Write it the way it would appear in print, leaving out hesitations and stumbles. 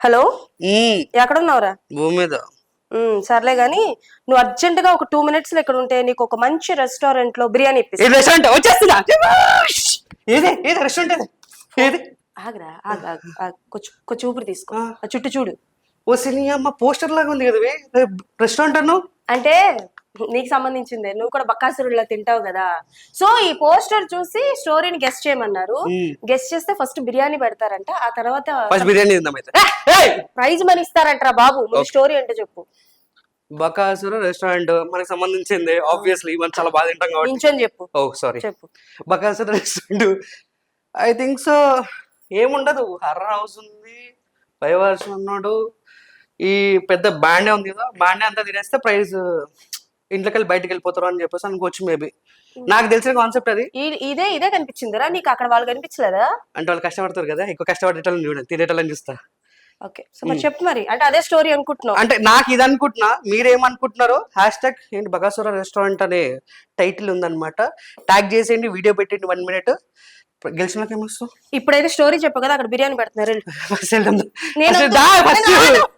Hello, ఉమ్, ఎక్కడున్నావురా? భూమి మీద సర్లే గాని నువ్వు అర్జెంట్ గా ఒక 2 minutes లో ఇక్కడ ఉంటే నీకు ఒక మంచి రెస్టారెంట్ లో బిర్యానీ ఏ ఇప్పిస్తా. రెస్టారెంట్ వచ్చేస్తున్నా ఏది ఏది రెస్టారెంట్ ఏది ఏది ఆగరా, ఆగు ఆగు ఆగు. కొంచెం ఊపిరి తీసుకో. ఆ. ఆ చుట్టూ చూడు. ఓ సినీ అమ్మ పోస్టర్ లాగా ఉంది కదా రెస్టారెంట్ అన్నావు. అంటే నీకు సంబంధించిందే, నువ్వు కూడా బక్కాసురులా తింటావు కదా. సో ఈ పోస్టర్ చూసి స్టోరీని గెస్ట్ చేయమన్నారు. గెస్ట్ చేస్తే ఫస్ట్ బిర్యానీ పెడతారంట, ఆ తర్వాత ఫస్ట్ బిర్యానీ తిందాం అయితే. ప్రైజ్ మనీ ఇస్తారంటరా బాబు. ముందు స్టోరీ అంటే చెప్పు. బకాసుర రెస్టారెంట్ మనకి సంబంధించింది, ఆబ్వియస్లీ మనం చాలా బాగా తింటాం కాబట్టి. నించొని చెప్పు. ఓ సారీ, చెప్పు. Bakasura restaurant I think so. ఏముండదు, హర్రర్ హౌస్ ఉంది, పైవర్షన్ ఉన్నాడు, ఈ పెద్ద బ్యాండే ఉంది కదా, బ్యాండే అంతా తినేస్తే ప్రైజ్ ఇంట్లోకి వెళ్ళి బయటకు వెళ్ళిపోతారు అని చెప్పేసి అనుకోవచ్చు మేబీ. నాకు తెలిసిన కాన్సెప్ట్ అది. ఇదే కనిపించిందిరా నీకు? అక్కడ వాళ్ళు కనిపించలేదా? అంటే వాళ్ళు కష్టపడతారు కదా, ఎక్కువ కష్టపడేటోళ్ళని చూడండి, తినేటోళ్ళని చూస్తా. ఓకే, సో మరి చెప్పు. మరి అంటే అదే స్టోరీ అనుకుంటున్నావు? అంటే నాకు ఇది అనుకుంటున్నా, మీరేమనుకుంటున్నారో. #, ఏంటి బకాసుర రెస్టారెంట్ అనే టైటిల్ ఉందన్నమాట. ట్యాగ్ చేసేయండి, వీడియో పెట్టండి 1 minute. గెలిచిన ఏమొస్తావు? ఇప్పుడైతే స్టోరీ చెప్పు కదా, అక్కడ బిర్యానీ పెడుతున్నారు. ఫస్ట్ వెళ్దాం. నేను ఫస్ట్ దా, ఫస్ట్.